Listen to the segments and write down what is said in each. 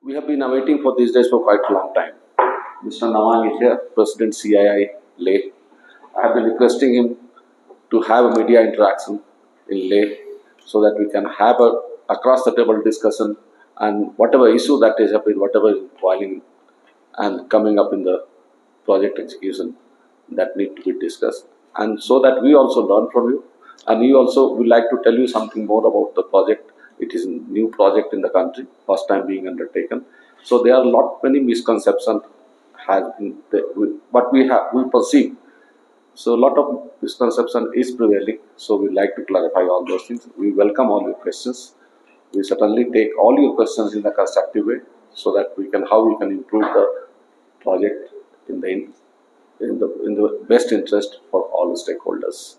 We have been awaiting for these days for quite a long time. Mr. Nawang is here, President CII Leh. I have been requesting him to have a media interaction in Leh so that we can have a across the table discussion and whatever issue that is happening, whatever is boiling and coming up in the project execution that need to be discussed, and so that we also learn from you, and we also would like to tell you something more about the project. It is a new project in the country, first time being undertaken, so there are many misconceptions has been what we perceive. So a lot of misconception is prevailing, so we like to clarify all those things. We welcome all your questions. We certainly take all your questions in a constructive way, so that we can how we can improve the project in the best interest for all stakeholders.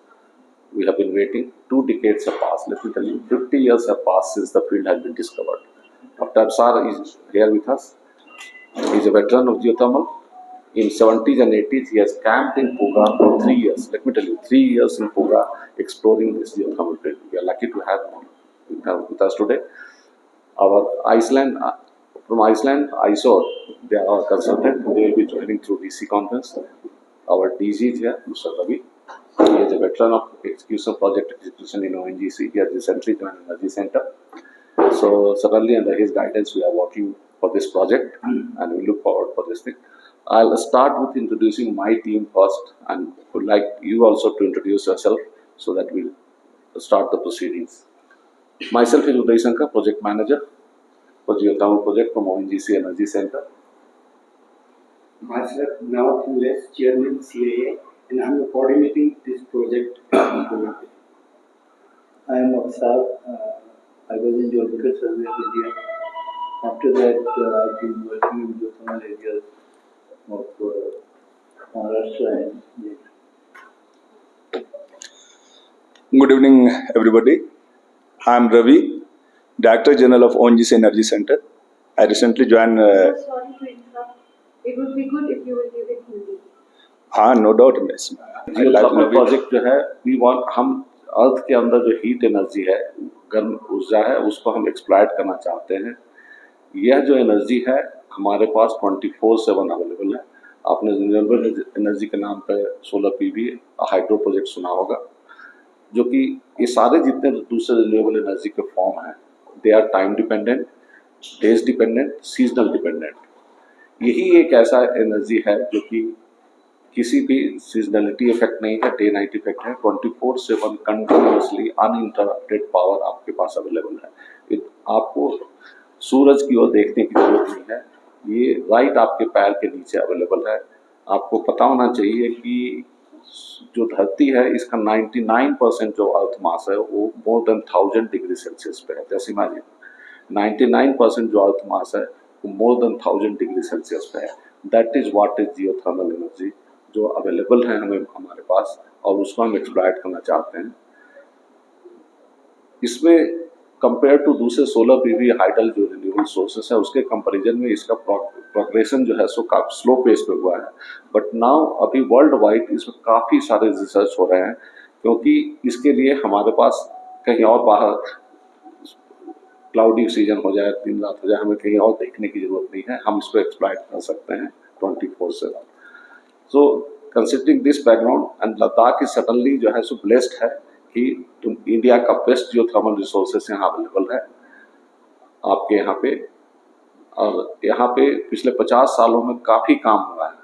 We have been waiting. 2 decades have passed. Let me tell you, 50 years have passed since the field has been discovered. Dr. Sar is here with us. He is a veteran of geothermal. In 70s and 80s, he has camped in Puga for 3 years. Let me tell you, 3 years in Puga exploring this geothermal field. We are lucky to have him with us today. From Iceland, ISOR, they are our consultant. They will be joining through DC conference. Our DG is here, Mr. Ravi. He is a veteran of execution project execution in ONGC. He has recently joined Energy Center. So certainly under his guidance, we are working for this project, and we look forward for this thing. I'll start with introducing my team first, and would like you also to introduce yourself so that we'll start the proceedings. Myself is Uday Shankar, project manager for geothermal project from ONGC Energy Center. Myself, Nawang Les, chairman CIA, and I'm coordinating this project. I am Aksar. I was in Geological Survey of India. After that, I've been working in geothermal areas of Maharashtra and India. Good evening, everybody. I am Ravi, Director General of ONGC Energy Center. I recently joined. Sorry to interrupt. It would be good if you will give it Hindi. हाँ, no doubt, miss. geothermal project जो है, हम अर्थ के अंदर जो heat energy है, गर्म ऊर्जा है, उसको हम एक्सप्लॉइट करना चाहते हैं। यह जो एनर्जी है हमारे पास 24/7 अवेलेबल है। आपने रिन्यूएबल एनर्जी के नाम पर सोलर पीवी हाइड्रो प्रोजेक्ट सुना होगा, जो कि ये सारे जितने दूसरे रिन्यूएबल एनर्जी के फॉर्म हैं, they are time dependent, days dependent, seasonal dependent. यही एक ऐसा एनर्जी है जो कि किसी भी सीजनलिटी इफेक्ट नहीं है, डे नाइट इफेक्ट है। 24/7 कंटिन्यूसली अनइंटरप्टेड पावर आपके पास अवेलेबल है। आपको सूरज की ओर देखने की जरूरत नहीं है, ये राइट आपके पैर के नीचे अवेलेबल है। आपको पता होना चाहिए कि जो धरती है इसका 99% जो अर्थ मास है वो मोर देन 1000 डिग्री सेल्सियस पे है। जैसे इमेजिन 99% जो अर्थ मास है वो मोर देन 1000 डिग्री सेल्सियस पे है। That is what is geothermal energy जो अवेलेबल है हमारे पास, और उसको हम एक्सप्लॉइट करना चाहते हैं। इसमें कंपेयर टू दूसरे सोलर पीवी हाइडल जो रिन्यूएबल सोर्सेस है उसके कंपैरिजन में इसका प्रोग्रेशन जो है सो काफी स्लो पेस पे हुआ है। बट नाउ अभी वर्ल्ड वाइड इसमें काफ़ी सारे रिसर्च हो रहे हैं, क्योंकि इसके लिए हमारे पास कहीं और बाहर क्लाउडी सीजन हो जाए, दिन रात हो जाए, हमें कहीं और देखने की जरूरत नहीं है। हम इसको एक्सप्लॉइट कर सकते हैं 24/7। So considering this background, and Ladakh is suddenly जो है सो ब्लेस्ड है कि इंडिया का बेस्ट जियोथर्मल रिसोर्सेस यहाँ अवेलेबल है आपके यहाँ पे। और यहाँ पे पिछले 50 सालों में काफ़ी काम हुआ है,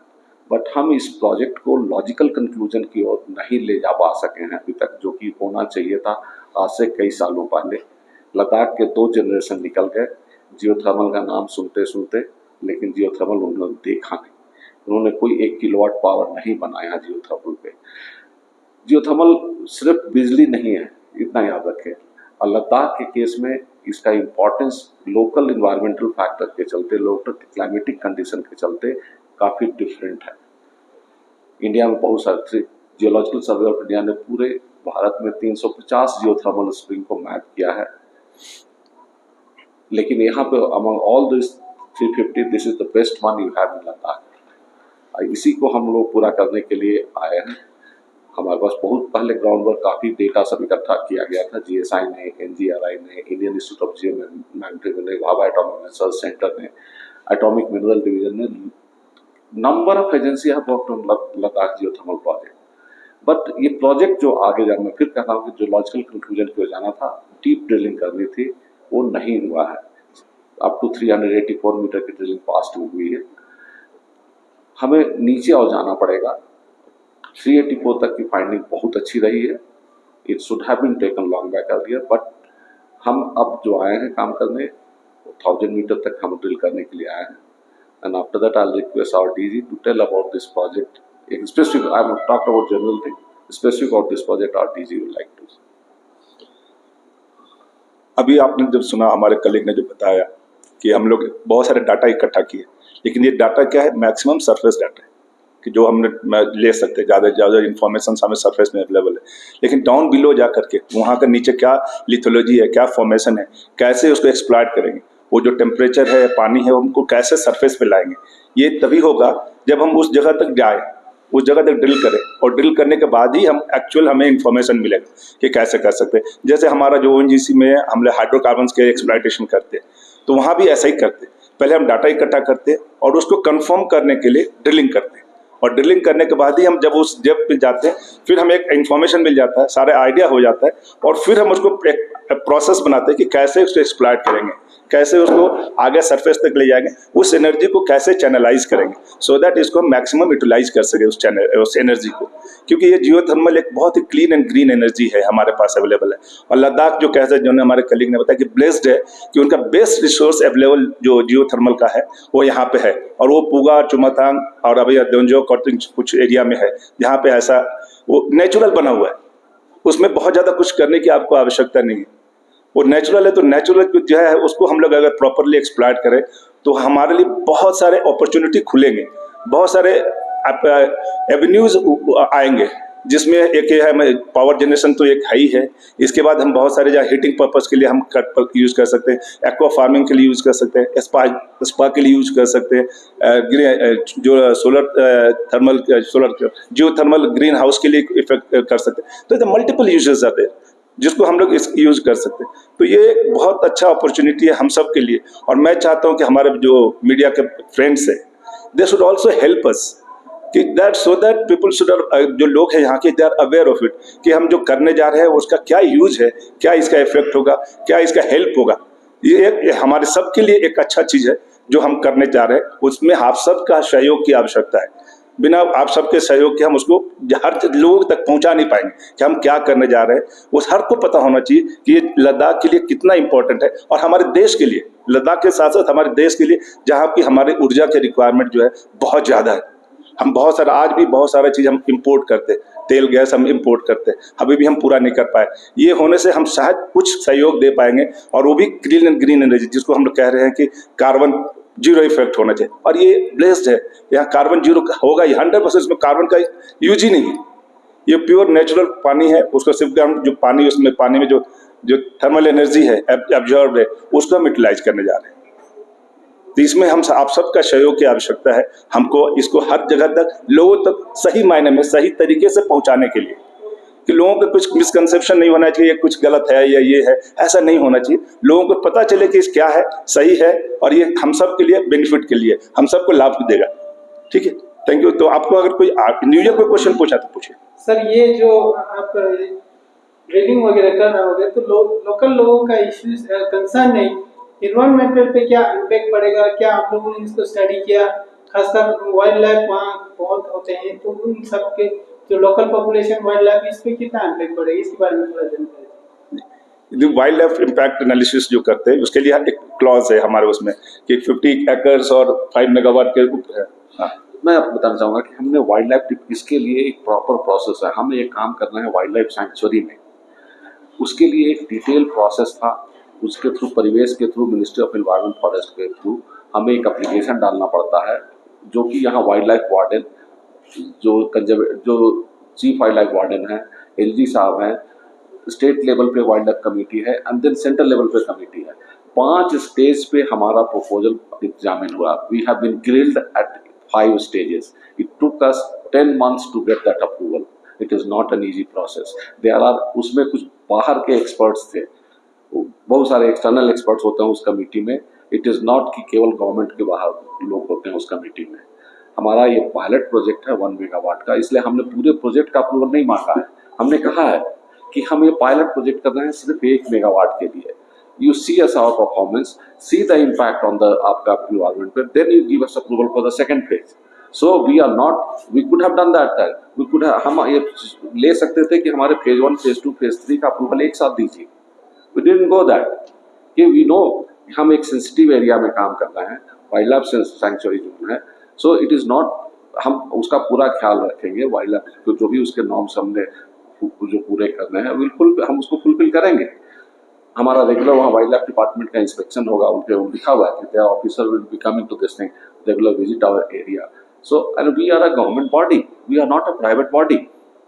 बट हम इस प्रोजेक्ट को लॉजिकल कंक्लूजन की ओर नहीं ले जा पा सके हैं अभी तक, जो कि होना चाहिए था आज से कई सालों पहले। लद्दाख के 2 जनरेशन निकल गए जियोथर्मल का नाम सुनते सुनते, लेकिन जियोथर्मल उन्होंने देखा नहीं। उन्होंने कोई 1 किलोवाट पावर नहीं बनाया जियोथर्मल पे। जियोथर्मल सिर्फ बिजली नहीं है, इतना याद रखें। और लद्दाख के केस में इसका इम्पोर्टेंस लोकल इन्वायरमेंटल फैक्टर के चलते, लोकल क्लाइमेटिक कंडीशन के चलते काफ़ी डिफरेंट है। इंडिया में बहुत सारे जियोलॉजिकल सर्वे ऑफ इंडिया ने पूरे भारत में 350 जियोथर्मल स्प्रिंग को मैप किया है, लेकिन यहाँ पे among all this 350 this is the best one you have in Ladakh. इसी को हम लोग पूरा करने के लिए आए हैं। हमारे पास बहुत पहले ग्राउंड वर्क काफ़ी डेटा सब इकट्ठा किया गया था, GSI ने, NGRI ने, इंडियन इंस्टीट्यूट ऑफ जियोमेट्री ने, भाभा एटॉमिक रिसर्च सेंटर ने, एटॉमिक मिनरल डिवीजन ने, number of agency have worked on Ladakh geothermal project. But ये प्रोजेक्ट जो आगे जाना, मैं फिर कह रहा हूँ कि जो लॉजिकल कंक्लूजन की ओर जाना था, डीप ड्रिलिंग करनी थी, वो नहीं हुआ है। अप टू 384 मीटर की ड्रिलिंग पास्ट में हुई है, हमें नीचे और जाना पड़ेगा। 384 तक की फाइंडिंग बहुत अच्छी रही है, it should have been taken long back earlier, but हम अब जो आए हैं काम करने, 1000 मीटर तक हम ड्रिल करने के लिए आए हैं। And after that I request our DG to tell about this project, एक specific, I am talk about general thing, specific about this project our DG would like to. अभी आपने जब सुना, हमारे कलीग ने जो बताया कि हम लोग बहुत सारे डाटा इकट्ठा किए, लेकिन ये डाटा क्या है, मैक्सिमम सरफेस डाटा है कि जो हमने ले सकते हैं, ज़्यादा से ज़्यादा इन्फॉर्मेशन हमें सरफेस में अवेलेबल है। लेकिन डाउन बिलो जा करके वहाँ का नीचे क्या लिथोलॉजी है, क्या फॉर्मेशन है, कैसे उसको एक्सप्लॉइट करेंगे, वो जो टेम्परेचर है, पानी है, उनको कैसे सरफेस पे लाएंगे, ये तभी होगा जब हम उस जगह तक जाए, उस जगह तक ड्रिल करें, और ड्रिल करने के बाद ही हम एक्चुअल हमें इन्फॉर्मेशन मिलेगा कि कैसे कर सकते हैं। जैसे हमारा जो ONGC में हम लोग हाइड्रोकार्बन्स के एक्सप्लॉइटेशन करते हैं, तो वहाँ भी ऐसा ही करते हैं। पहले हम डाटा इकट्ठा करते हैं और उसको कंफर्म करने के लिए ड्रिलिंग करते हैं, और ड्रिलिंग करने के बाद ही हम जब उस डेप्थ पे जाते हैं, फिर हमें एक इन्फॉर्मेशन मिल जाता है, सारा आइडिया हो जाता है, और फिर हम उसको एक प्रोसेस बनाते हैं कि कैसे उसको एक्सप्लॉइट करेंगे, कैसे उसको आगे सरफेस तक ले जाएंगे, उस एनर्जी को कैसे चैनलाइज करेंगे, सो दैट इसको मैक्सिमम यूटिलाइज कर सके उस एनर्जी को। क्योंकि ये जियोथर्मल एक बहुत ही क्लीन एंड ग्रीन एनर्जी है, हमारे पास अवेलेबल है। और लद्दाख जो कहते हैं, जो हमारे कलीग ने बताया कि ब्लेस्ड है कि उनका बेस्ट रिसोर्स अवेलेबल जो जियोथर्मल का है वो यहाँ पे है, और वो पूगा, चुमथांग और अभी दोंजोक और कुछ एरिया में है जहाँ पे ऐसा वो नेचुरल बना हुआ है, उसमें बहुत ज़्यादा कुछ करने की आपको आवश्यकता नहीं है। वो नेचुरल है, तो नेचुरल जो है उसको हम लोग अगर प्रॉपरली एक्सप्लॉइट करें तो हमारे लिए बहुत सारे अपॉर्चुनिटी खुलेंगे, बहुत सारे एवेन्यूज आएंगे, जिसमें एक है पावर जनरेशन तो एक है ही है। इसके बाद हम बहुत सारे जहाँ हीटिंग पर्पज़ के लिए हम यूज़ कर सकते हैं, एक्वा फार्मिंग के लिए यूज़ कर सकते हैं, स्पा के लिए यूज़ कर सकते हैं, जो सोलर जियोथर्मल ग्रीन हाउस के लिए इफेक्ट कर सकते हैं। तो मल्टीपल यूजेस आते हैं जिसको हम लोग यूज़ कर सकते हैं। तो ये एक बहुत अच्छा अपॉर्चुनिटी है हम सब के लिए, और मैं चाहता हूँ कि हमारे जो मीडिया के फ्रेंड्स हैं, they should also help us कि that so that people should, जो लोग हैं यहाँ के, they are aware of it कि हम जो करने जा रहे हैं उसका क्या यूज है, क्या इसका इफेक्ट होगा, क्या इसका हेल्प होगा। ये हमारे सब के लिए एक अच्छा चीज़ है जो हम करने जा रहे हैं, उसमें आप सबका सहयोग की आवश्यकता है। बिना आप सबके सहयोग के हम उसको हर लोगों तक पहुंचा नहीं पाएंगे कि हम क्या करने जा रहे हैं। उस हर को पता होना चाहिए कि ये लद्दाख के लिए कितना इंपॉर्टेंट है, और हमारे देश के लिए, लद्दाख के साथ साथ हमारे देश के लिए, जहाँ की हमारे ऊर्जा के रिक्वायरमेंट जो है बहुत ज़्यादा है। हम बहुत सारा, आज भी बहुत सारा चीज़ हम इम्पोर्ट करते हैं, तेल गैस हम इम्पोर्ट करते हैं, अभी भी हम पूरा नहीं कर पाए। ये होने से हम शायद कुछ सहयोग दे पाएंगे, और वो भी ग्रीन एनर्जी, जिसको हम लोग कह रहे हैं कि कार्बन जीरो इफेक्ट होना चाहिए। और ये ब्लेस्ड है, यहाँ कार्बन जीरो होगा ही 100%, इसमें कार्बन का यूज ही नहीं है। ये प्योर नेचुरल पानी है, उसको सिर्फ हम जो पानी, उसमें पानी में जो थर्मल एनर्जी है एब्जॉर्ब है, उसको हम यूटिलाइज करने जा रहे हैं। तो इसमें हम आप सबका सहयोग की आवश्यकता है, हमको इसको हर जगह तक, लोगों तक सही मायने में सही तरीके से पहुंचाने के लिए, कि लोगों को कुछ मिसकंसेप्शन नहीं होना चाहिए, कुछ गलत है या ये है, ऐसा नहीं होना चाहिए। लोगों को पता चले कि इस क्या है, सही है, और ये हम सब के लिए बेनिफिट के लिए, हम सबको लाभ देगा। ठीक है, थैंक यू। तो आपको अगर कोई इंडिविजुअल कोई क्वेश्चन पूछा तो पूछिए। सर, ये जो आप ड्रिलिंग वगैरह कर रहे होंगे, तो लोकल लोगों का इश्यूज कंसर्न नहीं, इन्वायरमेंटल पे क्या इम्पैक्ट पड़ेगा, क्या आप लोगों ने इसको स्टडी किया? खासकर वाइल्ड लाइफ वहाँ बहुत होते हैं, तो उन सब के जो लोकल पॉपुलेशन वाइल्ड लाइफ, इस पे कितना इम्पैक्ट पड़ेगा, इसके बारे में थोड़ा जानकारी। वाइल्ड लाइफ इम्पैक्ट एनालिसिस जो करते हैं उसके लिए एक क्लॉज है हमारे उसमें कि 50 एकर्स और 5 मेगावाट के ऊपर है। हाँ, मैं आपको बताना चाहूँगा कि हमने वाइल्ड लाइफ, इसके लिए एक प्रॉपर प्रोसेस है। हम एक काम कर रहे हैं वाइल्ड लाइफ सैंक्चुरी में, उसके लिए एक डिटेल प्रोसेस था। उसके थ्रू, परिवेश के through, ministry of environment forest के थ्रू हमें एक एप्लीकेशन डालना पड़ता है, जो कि यहाँ वाइल्ड लाइफ वार्डन, जो चीफ वाइल्ड लाइफ वार्डन है, LG साहब हैं, स्टेट लेवल पे वाइल्ड लाइफ कमेटी है, एंड देन सेंट्रल लेवल पे कमेटी है। 5 स्टेज पे हमारा प्रपोजल एग्जामिन हुआ। We have been grilled at 5 stages. It took us 10 months to get that approval. It is not an easy process. There are उसमें कुछ बाहर के experts थे, बहुत सारे एक्सटर्नल एक्सपर्ट्स होते हैं उस कमेटी में. इट इज़ नॉट कि केवल गवर्नमेंट के बाहर लोग होते हैं उस कमेटी में. हमारा ये पायलट प्रोजेक्ट है 1 मेगावाट का, इसलिए हमने पूरे प्रोजेक्ट का अप्रूवल नहीं मांगा है. हमने कहा है कि हम ये पायलट प्रोजेक्ट कर रहे हैं सिर्फ 1 मेगावाट के लिए. You see us our performance, see the impact on the आपका environment पे, then you give us approval for the second phase. So we are not, we could have done that. We could have, हम ये ले सकते थे कि हमारे phase 1, phase 2, phase 3 का अप्रूवल एक साथ दीजिए. We didn't go that. कि we know हम एक सेंसिटिव एरिया में काम कर रहे हैं, वाइल्ड लाइफ सैंक्चुअरी जोन है. सो इट इज़ नॉट, हम उसका पूरा ख्याल रखेंगे. वाइल्ड लाइफ जो भी उसके नॉर्म्स हमने जो पूरे करने हैं हम उसको फुलफिल करेंगे. हमारा रेगुलर वहाँ वाइल्ड लाइफ डिपार्टमेंट का इंस्पेक्शन होगा, उनके लिखा हुआ है कि there officer will be coming to this thing, regular visit our area. So and we are a government body, we are not a private body.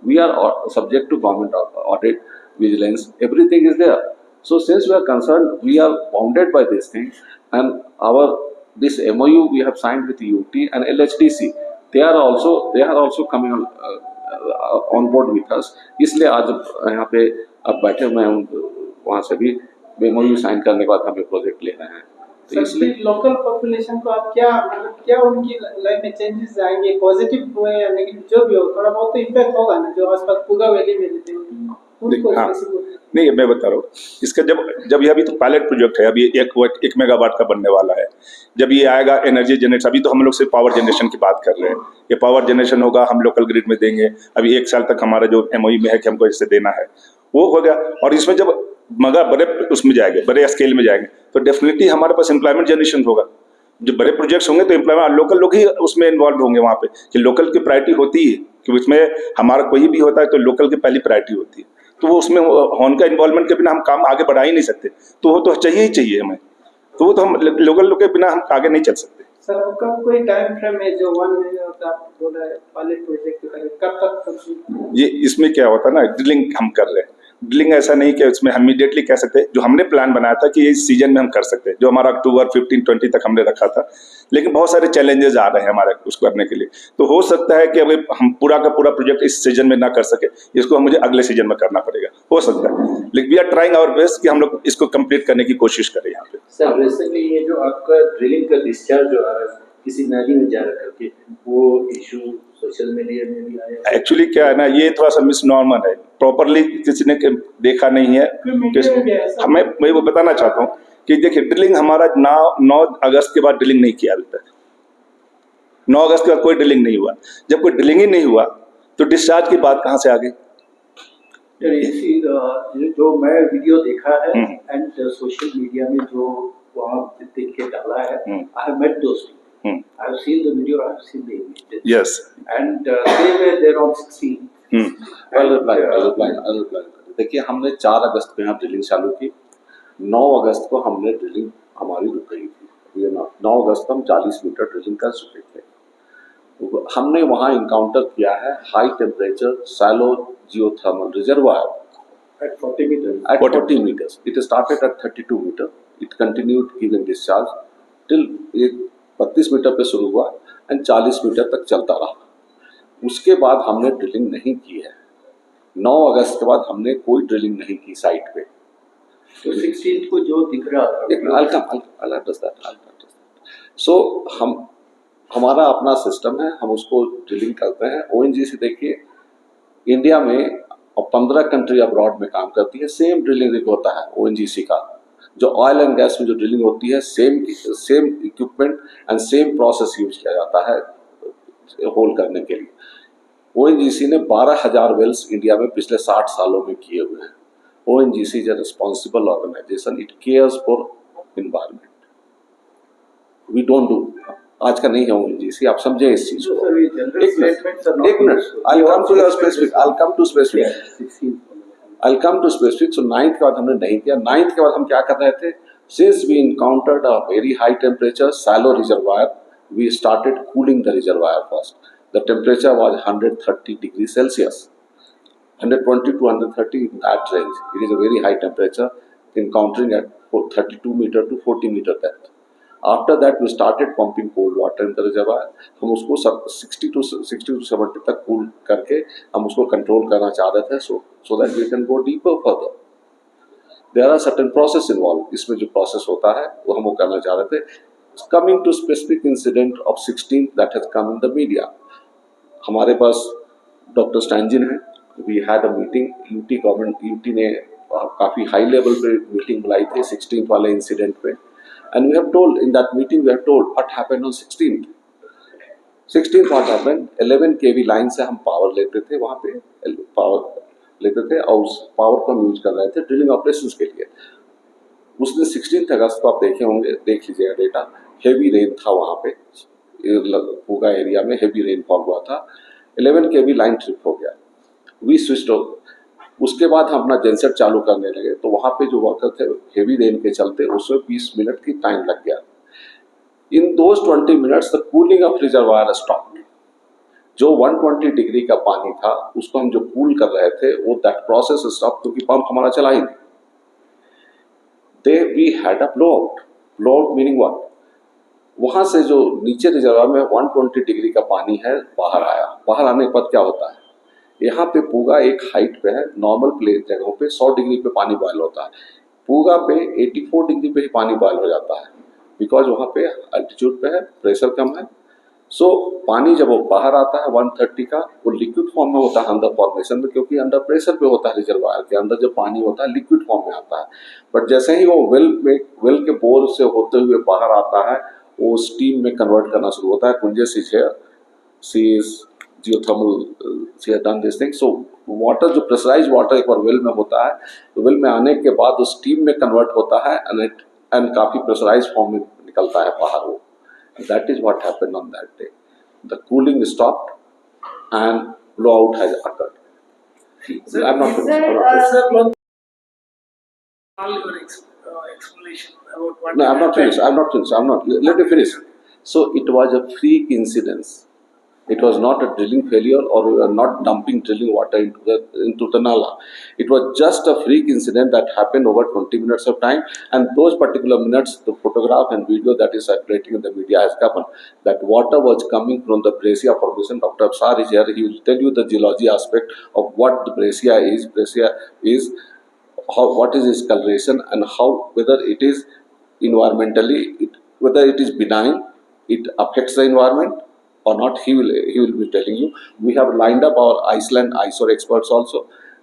We are subject to government audit, vigilance, everything is there. So since we are concerned, we are bounded by this thing, and this MOU we have signed with UT and LHDC. They are also coming on board with us. इसलिए आज यहाँ पे अब बैठे मैं वहाँ से भी MOU साइन करने के बाद हम ये प्रोजेक्ट ले रहे हैं. तो इसलिए लोकल पॉपुलेशन को आप क्या उनकी लाइफ में चेंजेस आएंगे, पॉजिटिव हुए या नेगेटिव, जो भी हो थोड़ा बहुत तो इम्पैक्ट होगा ना, जो आसपास पूगा वैली में रहते हैं उनको. हाँ, नहीं मैं बता रहा हूँ इसका, जब ये अभी तो पायलट प्रोजेक्ट है, अभी 1 मेगावाट का बनने वाला है. जब ये आएगा एनर्जी जनरेशन, अभी तो हम लोग सिर्फ पावर जनरेशन की बात कर रहे हैं. ये पावर जनरेशन होगा, हम लोकल ग्रिड में देंगे. अभी 1 साल तक हमारा जो MOU में है कि हमको इससे देना है वो हो गया. और इसमें जब मगर बड़े उसमें जाएंगे, बड़े स्केल में जाएंगे, तो डेफिनेटली हमारे पास एम्प्लॉयमेंट जनरेशन होगा. जब बड़े प्रोजेक्ट्स होंगे तो एम्प्लॉयमेंट लोकल लोग ही उसमें इन्वॉल्व होंगे वहाँ पे, कि लोकल की प्रायोरिटी होती है कि उसमें हमारा कोई भी होता है तो लोकल की पहली प्रायोरिटी होती है. तो वो उसमें उनका इन्वॉल्वमेंट के बिना हम काम आगे बढ़ा ही नहीं सकते. तो वो तो चाहिए ही चाहिए हमें. तो वो तो हम लोकल लोग के बिना हम आगे नहीं चल सकते. सर आपका कोई टाइम फ्रेम है जो 1 महीने होता आप बोला है पायलट प्रोजेक्ट करें, कब तक? ये इसमें क्या होता है ना, ड्रिलिंग हम कर रहे हैं. ड्रिलिंग ऐसा नहीं कि उसमें हम इमीडिएटली कह सकते हैं. जो हमने प्लान बनाया था कि इस सीजन में हम कर सकते हैं, जो हमारा अक्टूबर 15-20 तक हमने रखा था, लेकिन बहुत सारे चैलेंजेस आ रहे हैं हमारे उसको करने के लिए. तो हो सकता है कि अभी हम पूरा का पूरा प्रोजेक्ट इस सीजन में ना कर सके, इसको मुझे अगले सीजन में करना पड़ेगा, हो सकता है. लेकिन we are trying our best कि हम लोग इसको कंप्लीट करने की कोशिश करें यहाँ पे. सर बेसिकली ये जो आपका ड्रिलिंग का डिस्चार्ज जो आ रहा है किसी नदी में जा रहा करके, वो इशू सोशल मीडिया में भी आया. एक्चुअली क्या है ना, ये थोड़ा सा मिसनॉर्मल है, प्रॉपरली किसी ने देखा नहीं है. मैं वो बताना चाहता हूँ कि देखिए, ड्रिलिंग हमारा 9 अगस्त के बाद ड्रिलिंग नहीं किया अभी तक. 9 अगस्त के बाद कोई ड्रिलिंग नहीं हुआ. जब कोई ड्रिलिंग ही नहीं हुआ तो डिस्चार्ज की बात कहाँ से आ गई? जो मैं वीडियो देखा है एंड सोशल मीडिया में जो वहाँ देख के डाला है, आई हैव मेट दोस्त. I have seen the video, I have seen the images. Yes. And they were there on 16. I'll reply. देखिए, हमने 4 अगस्त को यहाँ ड्रिलिंग चालू की. 9 अगस्त को हमने ड्रिलिंग हमारी रुक गई थी. 9 अगस्त को हम 40 मीटर ड्रिलिंग कर चुके थे. हमने वहाँ इनकाउंटर किया है high temperature shallow geothermal reservoir at 40 meters. At 40 meters. It started at 32 meter. It continued giving discharge till 32 metre पे शुरू हुआ एंड 40 मीटर तक चलता रहा. उसके बाद हमने ड्रिलिंग नहीं की है. 9 अगस्त के बाद हमने कोई ड्रिलिंग नहीं की साइट पे. तो 16 को जो दिख रहा था, सो हमारा अपना सिस्टम है, हम उसको ड्रिलिंग करते हैं. ONGC देखिए, इंडिया में और 15 कंट्री अब्रॉड में काम करती है. सेम ड्रिलिंग रिग होता है ONGC का. जो ऑयल एंड गैस में जो ड्रिलिंग होती है, same equipment and same process use किया जाता है होल करने के लिए. ONGC ने 12,000 वेल्स इंडिया में पिछले 60 सालों में किए हुए हैं. ONGC is a responsible organisation. It cares for environment. We don't do. आज का नहीं है ONGC, आप समझे इस चीज को. एक minute, I come to specific. I'll come to specific. So 9th के बाद हमने नहीं किया. 9th के बाद हम क्या कर रहे थे? Since we encountered a very high temperature shallow reservoir, we started cooling the reservoir first. The temperature was 130 degrees Celsius, 120 to 130 in that range. It is a very high temperature, encountering at 32 meter to 40 meter depth. After that we started pumping cold water in the reservoir. हम उसको 60 to 70 तक cool करके हम उसको control करना चाह रहे थे, so that we can go deeper further. There are certain process involved. इसमें जो process होता है वो हम वो करना चाह रहे थे. Coming to specific incident of 16th that has come in the media. हमारे पास डॉक्टर स्टैंजिन है. We had a meeting. UT government UT ने काफ़ी हाई लेवल पे मीटिंग बुलाई थी 16th वाले इंसिडेंट पे. And we have told in that meeting, we have told what happened on 16th. 16th what happened? 11 kV line से हम power लेते थे, वहाँ पे पावर लेते थे और उस पावर को हम यूज कर रहे थे ड्रिलिंग ऑपरेशंस के लिए. उस दिन 16 अगस्त को आप देखे होंगे, देख लीजिएगा डेटा. हेवी रेन था वहाँ पे, पूगा एरिया में हेवी रेनफॉल हुआ था. 11 kV लाइन ट्रिप हो गया. We switched off. उसके बाद हम अपना जेनसेट चालू करने लगे तो वहाँ पे जो वर्कर थे हेवी रेन के चलते उसमें 20 मिनट की टाइम लग गया. In those 20 minutes the cooling of reservoir stopped. जो 120 डिग्री का पानी था उसको हम जो कूल कर रहे थे वो दैट प्रोसेस स्टॉप, क्योंकि पंप हमारा चला ही नहीं. They we had a blowout. Blowout meaning what? वहाँ से जो नीचे रिजर्वायर में 120 डिग्री का पानी है बाहर आया. बाहर आने के बाद क्या होता है, यहाँ पे पूगा एक हाइट पे है. नॉर्मल प्लेस जगहों पे 100 डिग्री पे पानी बॉयल होता है. पूगा पे 84 डिग्री पे ही पानी बॉयल हो जाता है, बिकॉज वहाँ पे अल्टीट्यूड पे है, प्रेशर कम है. सो पानी जब वो बाहर आता है 130 का, वो लिक्विड फॉर्म में होता है अंदर फॉर्मेशन में, क्योंकि अंडर प्रेशर पे होता है. रिजर्वायर के अंदर जो पानी होता है लिक्विड फॉर्म में आता है. बट जैसे ही वो वेल के बोर से होते हुए बाहर आता है, वो स्टीम में कन्वर्ट करना शुरू होता है. कुंजे सी is geothermal, she has done this thing. So water, जो pressurized water एक बार वेल में होता है, तो वेल में आने के बाद वो स्टीम में कन्वर्ट होता है and काफी pressurized फॉर्म में निकलता है बाहर वो. That is what happened on that day. The cooling stopped and blowout has occurred. I'm not finished. All your explanation about what. No, I'm not finished. Let me finish. So it was a freak incident. It was not a drilling failure, or we were not dumping drilling water into the nala. It was just a freak incident that happened over 20 minutes of time, and those particular minutes, the photograph and video that is circulating in the media has covered that water was coming from the breccia formation. Dr. Absar is here. He will tell you the geology aspect of what the breccia is. Breccia is what is its coloration, and how, whether it is environmentally, whether it is benign, it affects the environment or not. He will be telling you. We have lined up our Iceland ISOR experts also.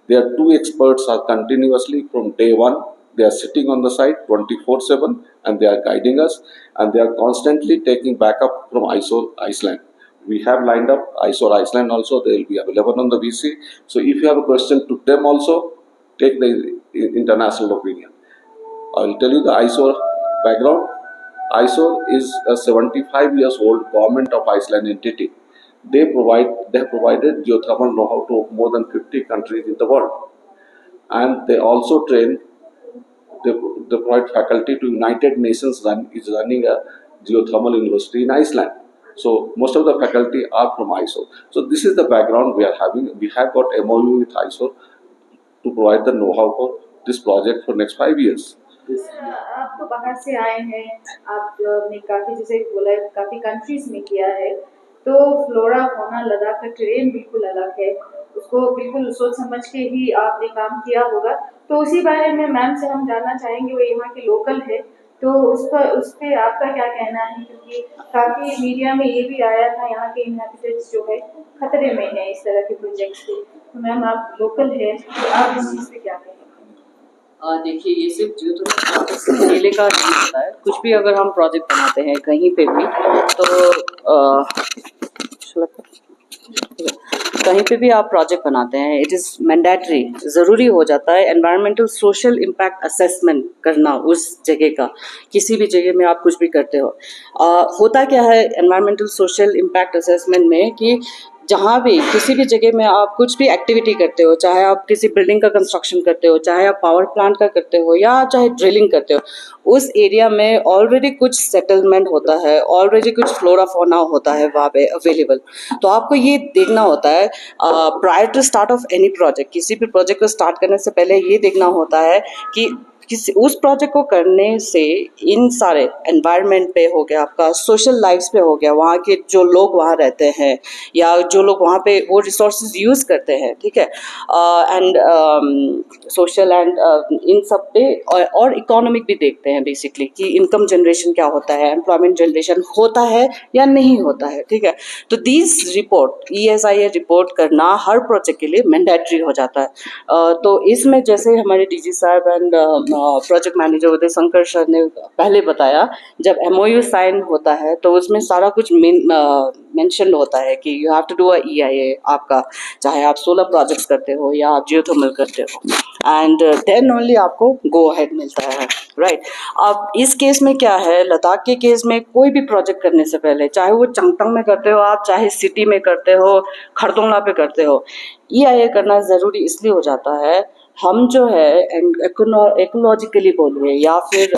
There are 2 experts are continuously from day one. They are sitting on the site 24/7 and they are guiding us, and they are constantly taking backup from ISOR Iceland. We have lined up ISOR Iceland also. They will be available on the VC. So if you have a question to them also, take the international opinion. I will tell you the ISOR background. ISOR is a 75 years old government of Iceland entity. They have provided geothermal know-how to more than 50 countries in the world, and they also train. They provide faculty to United Nations is running a geothermal university in Iceland. So most of the faculty are from ISOR. So this is the background we are having. We have got MOU with ISOR to provide the know-how for this project for next 5 years. आप तो बाहर से आए हैं, आपने काफ़ी, जैसे बोला है, काफ़ी कंट्रीज में किया है, तो फ्लोरा फौना लद्दाख का ट्रेन बिल्कुल अलग है, उसको बिल्कुल सोच समझ के ही आपने काम किया होगा. तो उसी बारे में मैम से हम जानना चाहेंगे, वो यहाँ के लोकल है, तो उस पर आपका क्या कहना है, क्योंकि काफ़ी मीडिया में ये भी आया था यहाँ के इनहैबिटेंट्स जो है खतरे में है इस तरह के प्रोजेक्ट से. तो मैम आप लोकल है, तो आप इस चीज़ पे क्या कहेंगे? देखिए, ये सिर्फ जो मेले का नहीं होता है. कुछ भी अगर हम प्रोजेक्ट बनाते हैं कहीं पे भी, तो कहीं पे भी आप प्रोजेक्ट बनाते हैं, इट इज़ मैंडेटरी, ज़रूरी हो जाता है एनवायरमेंटल सोशल इम्पैक्ट असेसमेंट करना उस जगह का. किसी भी जगह में आप कुछ भी करते हो, होता क्या है एनवायरमेंटल सोशल इम्पैक्ट असेसमेंट में कि जहाँ भी किसी भी जगह में आप कुछ भी एक्टिविटी करते हो, चाहे आप किसी बिल्डिंग का कंस्ट्रक्शन करते हो, चाहे आप पावर प्लांट का करते हो, या चाहे ड्रिलिंग करते हो, उस एरिया में ऑलरेडी कुछ सेटलमेंट होता है, ऑलरेडी कुछ फ्लोरा फौना होता है वहाँ पे अवेलेबल. तो आपको ये देखना होता है prior to start of any project, किसी भी प्रोजेक्ट को स्टार्ट करने से पहले ये देखना होता है कि किसी उस प्रोजेक्ट को करने से इन सारे एनवायरनमेंट पे हो गया, आपका सोशल लाइफ्स पे हो गया, वहाँ के जो लोग वहाँ रहते हैं या जो लोग वहाँ पे वो रिसोर्सेज यूज़ करते हैं, ठीक है, एंड सोशल एंड इन सब पे और इकोनॉमिक भी देखते हैं बेसिकली कि इनकम जनरेशन क्या होता है, एम्प्लॉयमेंट जनरेशन होता है या नहीं होता है, ठीक है। तो दिस रिपोर्ट ESIA रिपोर्ट करना हर प्रोजेक्ट के लिए मैंडेटरी हो जाता है। तो इसमें जैसे हमारे DG साहब and project manager Uday Shankar sir ने पहले बताया, जब MOU साइन होता है तो उसमें सारा कुछ मेंशन होता है कि you have to do EIA आपका, चाहे आप सोलर प्रोजेक्ट्स करते हो या आप जियोथर्मल करते हो, एंड देन ओनली आपको गो अहेड मिलता है, राइट। अब इस केस में क्या है, लद्दाख के केस में कोई भी प्रोजेक्ट करने से पहले, चाहे वो चंगतंग में करते हो आप, चाहे सिटी में करते हो, खरदोंगला पे करते हो, EIA करना ज़रूरी इसलिए हो जाता है, हम जो है इकोलॉजिकली बोलिए या फिर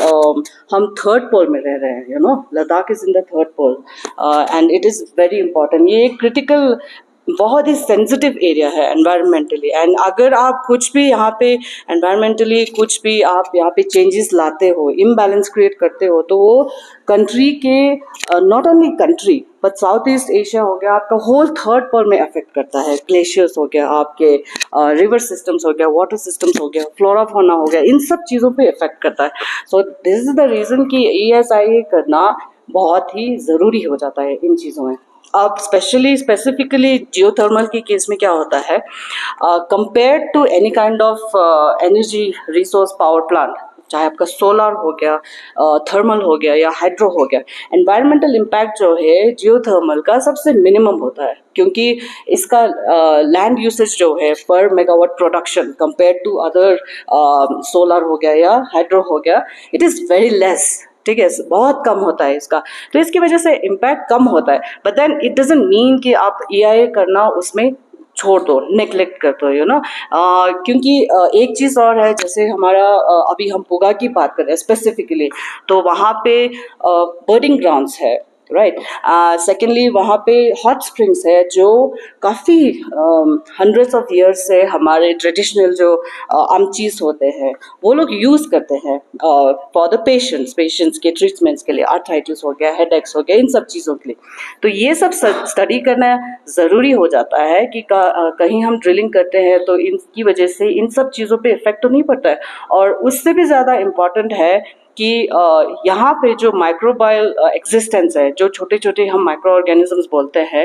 हम थर्ड पोल में रह रहे हैं, you know, Ladakh is in the third pole and it is very important. ये क्रिटिकल बहुत ही सेंसिटिव एरिया है एनवायरमेंटली, एंड अगर आप कुछ भी यहाँ पे एनवायरमेंटली कुछ भी आप यहाँ पे चेंजेस लाते हो, इम्बैलेंस क्रिएट करते हो, तो वो कंट्री के not only country but south east Asia हो गया, आपका होल थर्ड पोल में अफेक्ट करता है। ग्लेशियर्स हो गया, आपके रिवर सिस्टम्स हो गया, वाटर सिस्टम्स हो गया, फ्लोरा फौना हो गया, इन सब चीज़ों पे इफेक्ट करता है। So this is the reason कि ESIA करना बहुत ही ज़रूरी हो जाता है इन चीज़ों में। अब स्पेसिफिकली जियोथर्मल के केस में क्या होता है, compare to any kind of energy resource power plant, चाहे आपका सोलर हो गया, थर्मल हो गया या हाइड्रो हो गया, एनवायरमेंटल इम्पैक्ट जो है जियोथर्मल का सबसे मिनिमम होता है, क्योंकि इसका लैंड यूसेज जो है पर megawatt production compare to other solar हो गया या हाइड्रो हो गया, इट इज़ वेरी लेस, ठीक है, बहुत कम होता है इसका। तो इसकी वजह से इम्पैक्ट कम होता है, but then it doesn't mean कि आप EIA करना उसमें छोड़ दो, नेग्लेक्ट कर दो, यू नो, क्योंकि एक चीज़ और है, जैसे हमारा अभी हम पुगा की बात कर रहे हैं स्पेसिफिकली, तो वहाँ पे बर्डिंग ग्राउंड्स है, राइट। सेकेंडली वहाँ पे हॉट स्प्रिंग्स है जो काफ़ी हंड्रेड्स ऑफ ईयर्स से हमारे ट्रेडिशनल जो आमचीज होते हैं वो लोग यूज़ करते हैं फॉर द पेशेंट्स के ट्रीटमेंट्स के लिए, आर्थराइटिस हो गया, हेडेक्स हो गया, इन सब चीज़ों के लिए। तो ये सब स्टडी करना ज़रूरी हो जाता है कि कहीं हम ड्रिलिंग करते हैं तो इनकी वजह से इन सब चीज़ों पे इफेक्ट तो नहीं पड़ता है। और उससे भी ज़्यादा इम्पॉर्टेंट है कि यहाँ पे जो माइक्रोबायल एग्जिस्टेंस है, जो छोटे छोटे हम माइक्रो ऑर्गेनिजम्स बोलते हैं,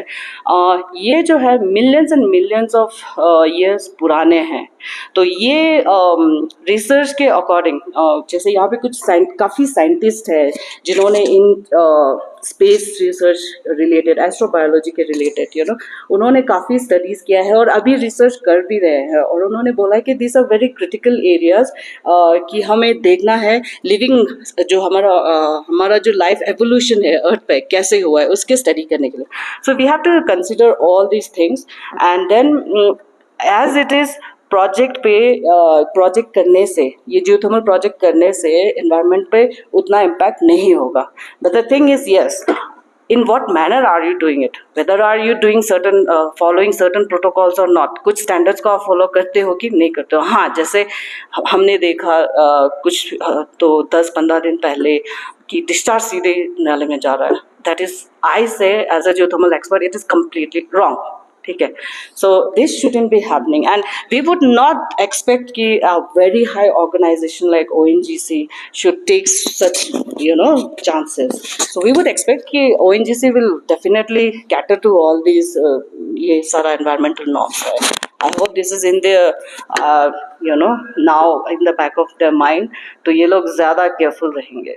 ये जो है millions and millions of years पुराने हैं। तो ये रिसर्च के अकॉर्डिंग, जैसे यहाँ पे कुछ काफ़ी साइंटिस्ट हैं जिन्होंने in space research related, astrobiology के रिलेटेड, यू नो, उन्होंने काफ़ी स्टडीज़ किया है और अभी रिसर्च कर भी रहे हैं, और उन्होंने बोला है कि this are very critical areas कि हमें देखना है लिविंग जो हमारा जो लाइफ एवोल्यूशन है अर्थ पे कैसे हुआ है उसके स्टडी करने के लिए। So we have to consider all these things and then as it is project करने से, ये जियोथर्मल प्रोजेक्ट करने से एनवायरनमेंट पे उतना इम्पैक्ट नहीं होगा। But the thing is yes, in what manner are you doing it, whether are you doing certain following certain protocols or not, कुछ standards को आप follow करते हो कि नहीं करते हो। हाँ, जैसे हमने देखा कुछ तो 10-15 दिन पहले कि डिस्चार्ज सीधे नाले में जा रहा है, that is I say as a geothermal expert it is completely wrong, ठीक है। So this shouldn't be happening and we would not expect कि a very high organization like ONGC should take such, you know, chances. So we would expect कि ONGC will definitely cater to all these ये सारा environmental norms है। I hope this is in their you know now in the back of their mind, तो ये लोग ज़्यादा careful रहेंगे।